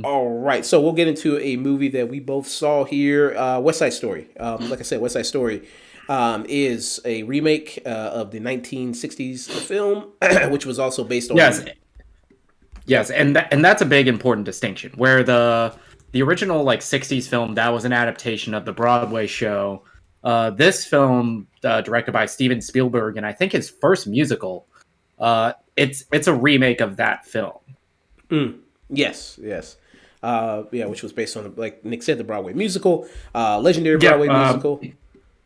All right, so we'll get into a movie that we both saw here, West Side Story. Like I said, West Side Story is a remake of the 1960s film, which was also based on Yes, a. yes, Yep. and that's a big important distinction. Where the original like '60s film that was an adaptation of the Broadway show. This film, directed by Steven Spielberg, and I think his first musical. It's a remake of that film. Yes, yes. Yeah, which was based on, like Nick said, the Broadway musical, legendary Yep. Broadway musical.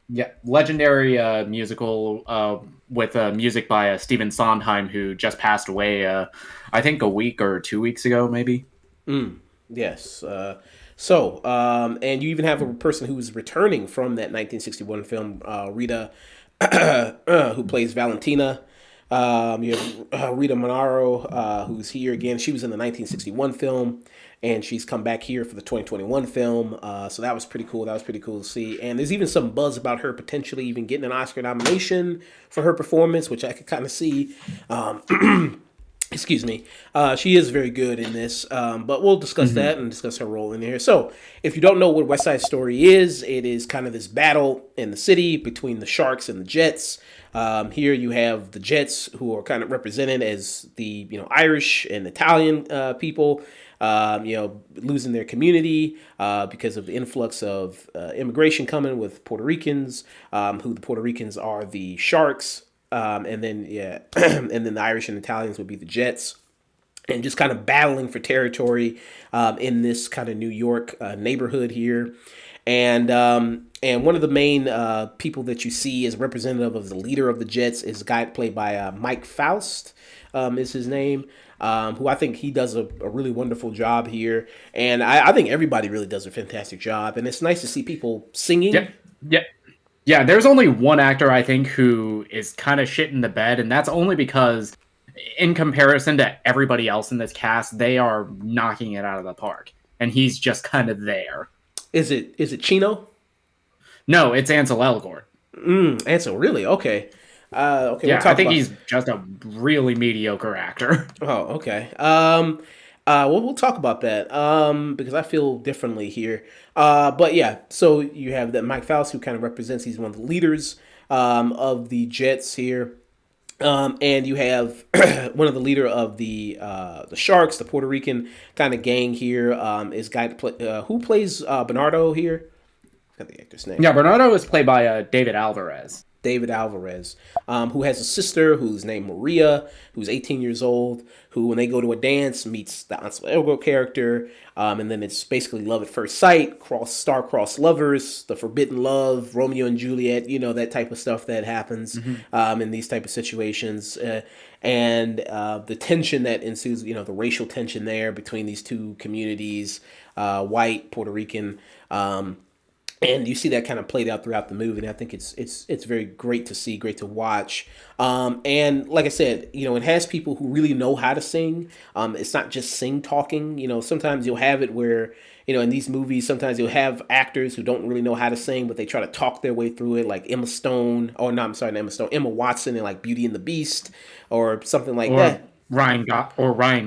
Yeah, legendary musical with music by Stephen Sondheim, who just passed away. I think a week or 2 weeks ago, maybe. Yes. And you even have a person who's returning from that 1961 film, Rita, who plays Valentina. You have Rita Monaro, who's here again. She was in the 1961 film, and she's come back here for the 2021 film. So that was pretty cool. That was pretty cool to see. And there's even some buzz about her potentially even getting an Oscar nomination for her performance, which I could kind of see. Excuse me. She is very good in this, but we'll discuss Hmm. that and discuss her role in here. So, if you don't know what West Side Story is, it is kind of this battle in the city between the Sharks and the Jets. Here you have the Jets, who are kind of represented as the Irish and Italian people, losing their community because of the influx of immigration coming with Puerto Ricans, who the Puerto Ricans are the Sharks, and then yeah, and then the Irish and Italians would be the Jets, and just kind of battling for territory in this kind of New York neighborhood here. And one of the main people that you see as representative of the leader of the Jets is a guy played by Mike Faust, is his name. Who I think he does a really wonderful job here, and I think everybody really does a fantastic job, and it's nice to see people Yeah, singing. yeah, yeah. There's only one actor I think who is kind of shit in the bed, and that's only because, in comparison to everybody else in this cast, they are knocking it out of the park, and he's just kind of there. Is it Chino? No, it's Ansel Elgort. Ansel, really? Okay. Okay, we'll Yeah, I talk think about. he's just a really mediocre actor. Oh, okay. We'll talk about that because I feel differently here. But yeah, so you have that Mike Faust, who kind of represents. He's one of the leaders of the Jets here. And you have one of the leader of the Sharks, the Puerto Rican kind of gang here. Is guy to play, who plays Bernardo here? I forgot the actor's name. Yeah, Bernardo is played by David Alvarez. David Alvarez, who has a sister who's named Maria, who's 18 years old, who, when they go to a dance, meets the Ansel Elgort character. And then it's basically love at first sight, star-crossed lovers, the forbidden love, Romeo and Juliet, that type of stuff that happens Hmm. in these type of situations. And the tension that ensues, the racial tension there between these two communities, white, Puerto Rican. And you see that kind of played out throughout the movie, and I think it's very great to see, great to watch. And like I said, it has people who really know how to sing. It's not just sing talking. Sometimes you'll have it where in these movies, sometimes you'll have actors who don't really know how to sing, but they try to talk their way through it, like Emma Stone. Oh no, I'm sorry, not Emma Stone. Emma Watson in like Beauty and the Beast, or something like Or that. Ryan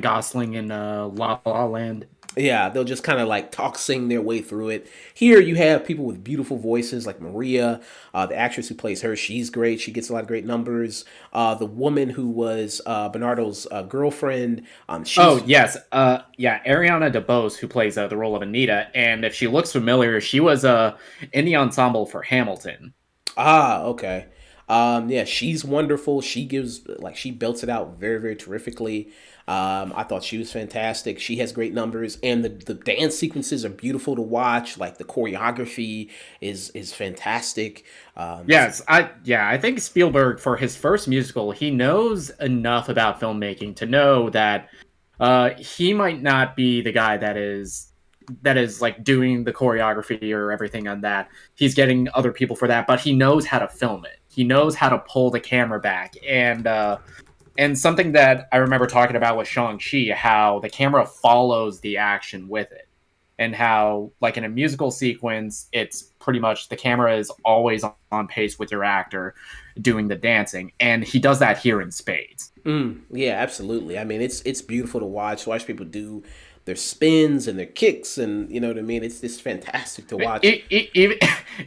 Gosling in La La Land. Yeah, they'll just kind of like talk, sing their way through it. Here you have people with beautiful voices like Maria, the actress who plays her. She's great. She gets a lot of great numbers. The woman who was Bernardo's girlfriend, Oh she's. yes, yeah, Ariana DeBose who plays the role of Anita, and if she looks familiar, she was in the ensemble for Hamilton. Ah, okay. Yeah, she's wonderful. She belts it out very, very terrifically. I thought she was fantastic. She has great numbers, and the dance sequences are beautiful to watch. Like the choreography is fantastic. I think Spielberg for his first musical, he knows enough about filmmaking to know that he might not be the guy that is like doing the choreography or everything on that. He's getting other people for that, but he knows how to film it. He knows how to pull the camera back, and something that I remember talking about with Shang-Chi, how the camera follows the action with it. And how, like in a musical sequence, it's pretty much the camera is always on pace with your actor doing the dancing. And he does that here in spades. Yeah, absolutely. I mean, it's beautiful to watch. Watch people do their spins and their kicks, and you know what I mean. It's just fantastic to watch. Even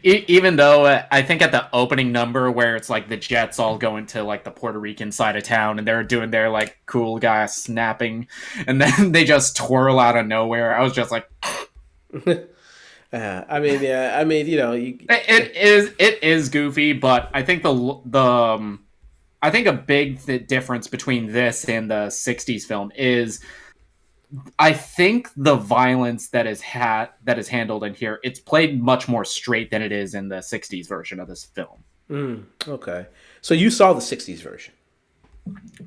even though I think at the opening number where it's like the Jets all go into like the Puerto Rican side of town and they're doing their like cool guy snapping, and then they just twirl out of nowhere. I was just like, I mean, yeah, I mean, you know, it is goofy, but I think I think a big difference between this and the '60s film is I think the violence that is handled in here, it's played much more straight than it is in the '60s version of this film. okay. So you saw the '60s version.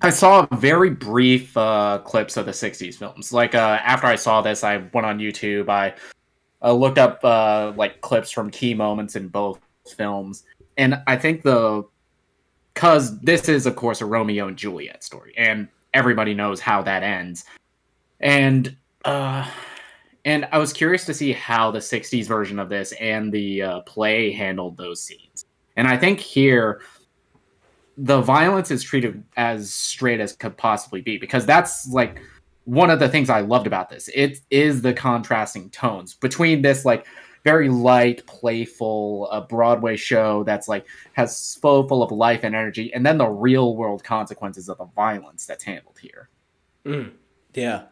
I saw very brief clips of the '60s films. Like after I saw this, I went on YouTube. I looked up like clips from key moments in both films, and I think because this is of course a Romeo and Juliet story, and everybody knows how that ends. And uh, and I was curious to see how the '60s version of this and the play handled those scenes. And I think here the violence is treated as straight as could possibly be because that's like one of the things I loved about this. It is the contrasting tones between this like very light, playful Broadway show that's like has so full of life and energy, and then the real world consequences of the violence that's handled here. Yeah.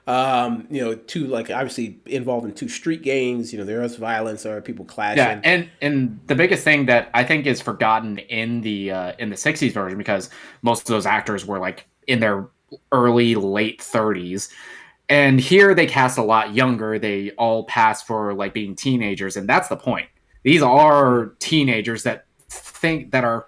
You know, two like obviously involved in two street gangs. You know, there is violence, there are people Yeah, clashing. and the biggest thing that I think is forgotten in the '60s version because most of those actors were like in their early late 30s, and here they cast a lot younger. They all pass for like being teenagers, and that's the point. These are teenagers that are,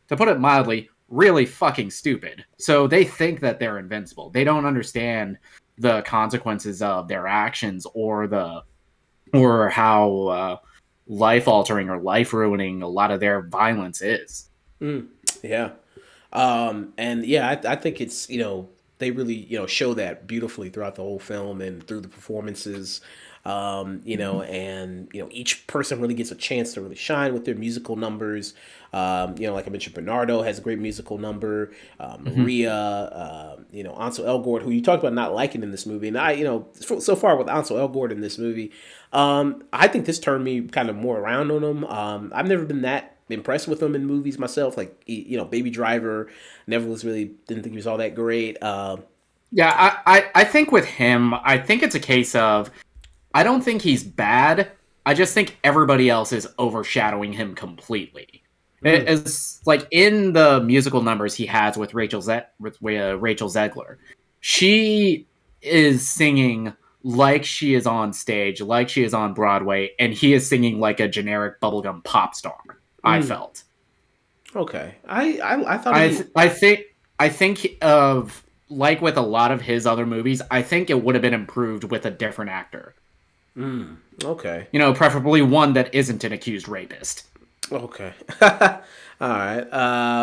to put it mildly, really fucking stupid. So they think that they're invincible. They don't understand the consequences of their actions or how life altering or life ruining a lot of their violence is. Yeah. And yeah, I think it's, you know, they really, you know, show that beautifully throughout the whole film and through the performances. You know, and you know, each person really gets a chance to really shine with their musical numbers. You know, like I mentioned, Bernardo has a great musical number. Mm-hmm. Maria, you know, Ansel Elgort, who you talked about not liking in this movie, and I, you know, so far with Ansel Elgort in this movie, I think this turned me kind of more around on him. I've never been that impressed with him in movies myself. Like you know, Baby Driver, never was really didn't think he was all that great. Yeah, I think with him, I think it's a case of I don't think he's bad. I just think everybody else is overshadowing him completely. It's like in the musical numbers he has with Rachel Zegler, she is singing like she is on stage, like she is on Broadway, and he is singing like a generic bubblegum pop star. I felt. Okay, I thought I he. th- I think I think of like with a lot of his other movies, I think it would have been improved with a different actor. Okay. You know, preferably one that isn't an accused rapist. Okay. All right.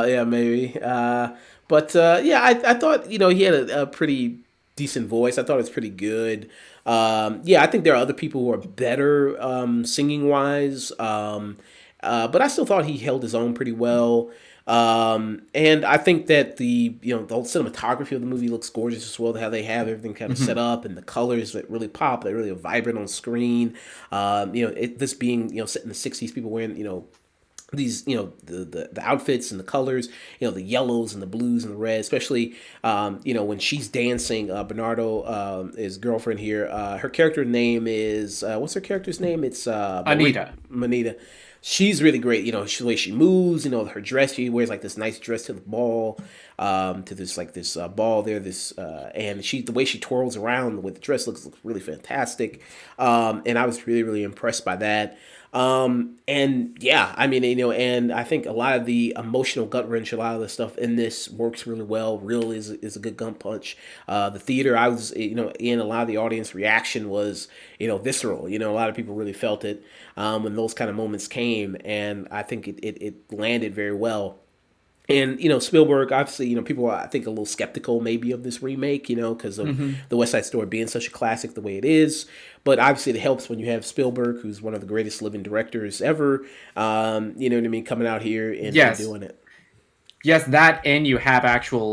Yeah, maybe. But yeah, I thought you know he had a pretty decent voice. I thought it was pretty good. Yeah, I think there are other people who are better singing wise. But I still thought he held his own pretty well. And I think that the you know the whole cinematography of the movie looks gorgeous as well. How they have everything kind of set Mm-hmm. up and the colors that really pop, they really are vibrant on screen. You know, this being you know set in the '60s, people wearing you know these you know the outfits and the colors, you know, the yellows and the blues and the reds, especially you know when she's dancing. Bernardo his girlfriend here, her character name is what's her character's name? It's Anita. Manita. She's really great. You know, the way she moves. You know, her dress. She wears like this nice dress to the ball, to this like this ball there. This and she the way she twirls around with the dress looks really fantastic. And I was really impressed by that. And yeah, I mean, you know, and I think a lot of the emotional gut wrench, a lot of the stuff in this works really well. Real is a good gun punch. The theater, I was, you know, in a lot of the audience reaction was, you know, visceral. You know, a lot of people really felt it when those kind of moments came, and I think it landed very well. And you know Spielberg, obviously, you know people are I think a little skeptical maybe of this remake, you know, because of Mm-hmm. the West Side Story being such a classic the way it is. But obviously, it helps when you have Spielberg, who's one of the greatest living directors ever. You know what I mean, coming out here and Yes. doing it. yes, that, and you have actual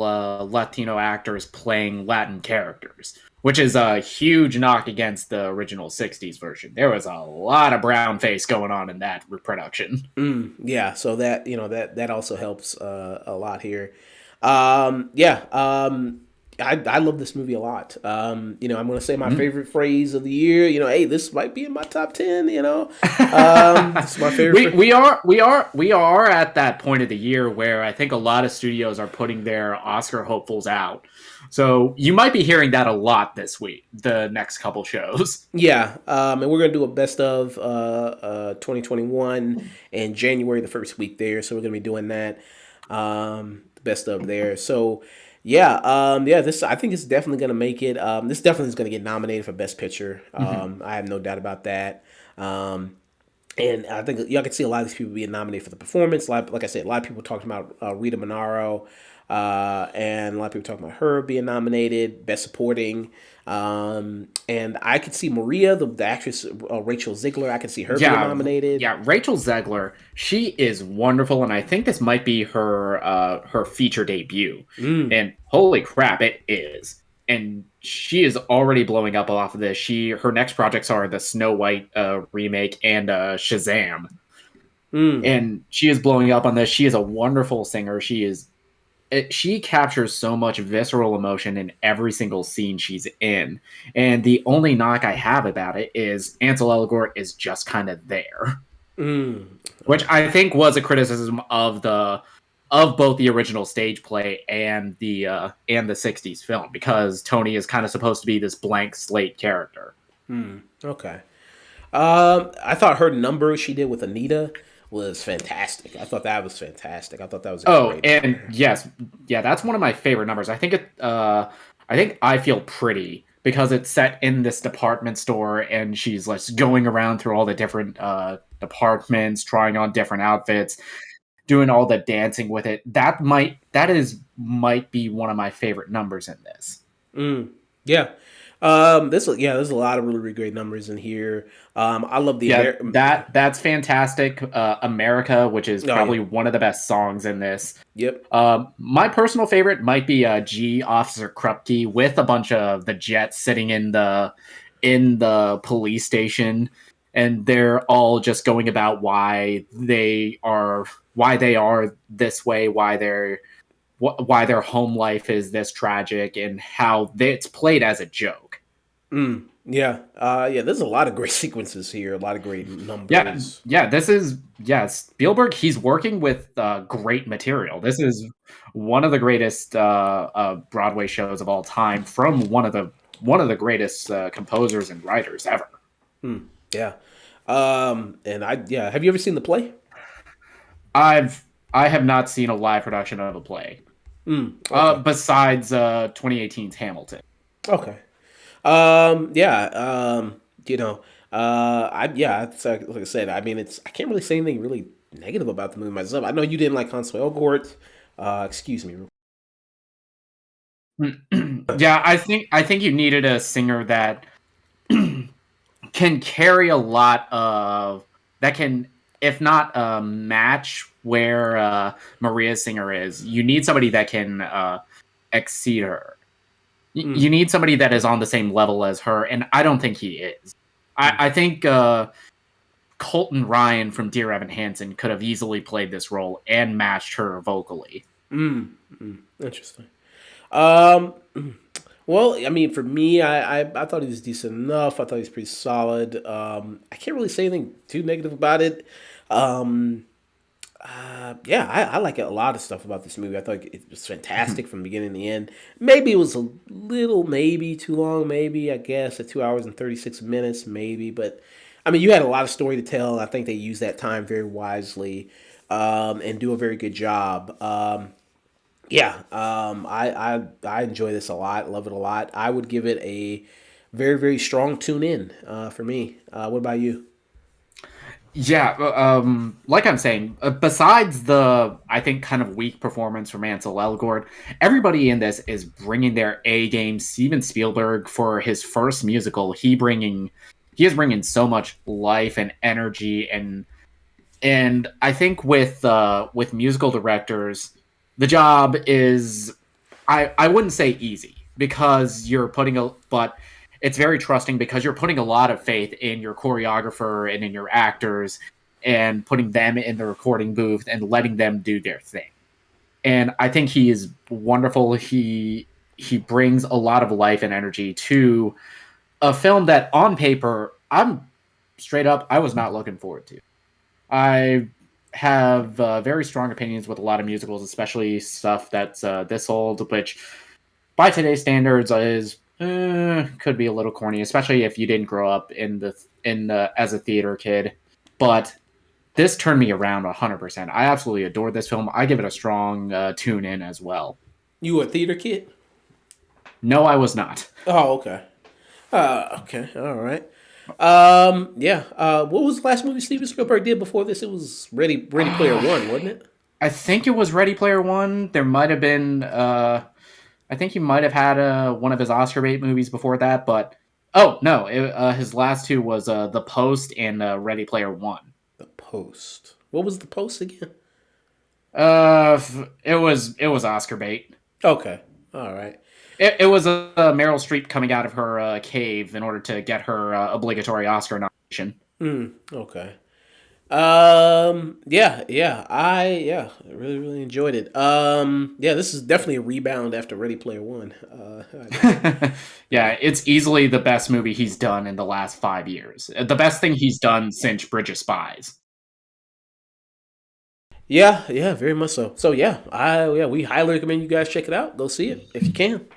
Latino actors playing Latin characters, which is a huge knock against the original '60s version. There was a lot of brown face going on in that reproduction. Yeah, so that that also helps a lot here. I love this movie a lot. I'm going to say my Mm. favorite phrase of the year. Hey, this might be in my top 10. This is my favorite. We are at that point of the year where I think a lot of studios are putting their Oscar hopefuls out. So you might be hearing that a lot this week, the next couple shows. Yeah, and we're gonna do a best of 2021 in January, the first week there. So we're gonna be doing that, the best of there. So yeah. This I think it's definitely gonna make it. This definitely is gonna get nominated for best picture. Mhm. I have no doubt about that. And I think y'all can see a lot of these people being nominated for the performance. Like I said, a lot of people talking about Rita Monaro, and a lot of people talking about her being nominated, Best Supporting. And I could see Maria, the actress Rachel Ziegler, I could see her being Yeah, nominated. yeah. Rachel Zegler, she is wonderful, and I think this might be her feature debut. Mm, And holy crap, it is! And she is already blowing up off of this. Her next projects are the Snow White remake and Shazam, mm, and she is blowing up on this. She is a wonderful singer. She captures so much visceral emotion in every single scene she's in. And the only knock I have about it is Ansel Elgort is just kind of there, mm. which I think was a criticism of both the original stage play and the '60s film, because Tony is kind of supposed to be this blank slate character. Okay. I thought her number she did with Anita was fantastic. I thought that was fantastic. I thought that was a Oh, great and number. yes, yeah, that's one of my favorite numbers. I think I Feel Pretty, because it's set in this department store and she's like going around through all the different departments, trying on different outfits, doing all the dancing with it. Might be one of my favorite numbers in this. Yeah. There's a lot of really, really great numbers in here. I love the Yeah, Amer. that's fantastic. America, which is Oh yeah. probably one of the best songs in this. Yep. My personal favorite might be G Officer Krupke, with a bunch of the Jets sitting in the police station, and they're all just going about why they are this way, why their home life is this tragic, and how it's played as a joke. Yeah. Yeah. There's a lot of great sequences here. A lot of great Yeah, numbers. yeah. Spielberg. He's working with great material. This is one of the greatest Broadway shows of all time, from one of the greatest composers and writers ever. Yeah. And I yeah. Have you ever seen the play? I have not seen a live production of a play Okay. besides 2018's Hamilton. Okay. Yeah. You know. It's like I said. I mean, I can't really say anything really negative about the movie myself. I know you didn't like Hansel Elgort. Excuse me. Yeah, I think you needed a singer that can carry a lot of that can, if not match where Maria Singer is. You need somebody that can exceed her. You need somebody that is on the same level as her, and I don't think he is. I think Colton Ryan from Dear Evan Hansen could have easily played this role and matched her vocally. Interesting. Um. Well, I mean, for me, I thought he was decent enough. I thought he was pretty solid. I can't really say anything too negative about it. Um, yeah, I like a lot of stuff about this movie. I thought it was fantastic from beginning to end. Maybe it was a little, maybe too long. Maybe I guess at 2 hours and 36 minutes, maybe. But I mean, you had a lot of story to tell. I think they used that time very wisely, and do a very good job. Yeah, I enjoy this a lot. Love it a lot. I would give it a very, very strong tune in for me. What about you? Yeah, like I'm saying, besides the, I think, kind of weak performance from Ansel Elgort, everybody in this is bringing their A game. Steven Spielberg, for his first musical, he is bringing so much life and energy, and I think with musical directors, The job is, I wouldn't say easy because you're putting a, but it's very trusting because you're putting a lot of faith in your choreographer and in your actors and putting them in the recording booth and letting them do their thing. And I think he is wonderful. He brings a lot of life and energy to a film that on paper I'm straight up I was not looking forward to. I have very strong opinions with a lot of musicals, especially stuff that's this old, which by today's standards is could be a little corny, especially if you didn't grow up in the as a theater kid. But this turned me around 100%. I absolutely adore this film. I give it a strong tune in as well. You a theater kid? No, I was not. Oh, okay. Okay, all right. Yeah. What was the last movie Steven Spielberg did before this? It was Ready Player One, wasn't it? I think it was Ready Player One. There might have been. I think he might have had one of his Oscar bait movies before that, but oh no, his last two was The Post and Ready Player One. The Post. What was the Post again? It was Oscar bait. Okay. All right. It was Meryl Streep coming out of her cave in order to get her obligatory Oscar nomination. Okay. I really really enjoyed it. Yeah, this is definitely a rebound after Ready Player One. Yeah, it's easily the best movie he's done in the last 5 years. The best thing he's done since Bridge of Spies. Yeah, yeah, very much so. So yeah, we highly recommend you guys check it out. Go see it if you can.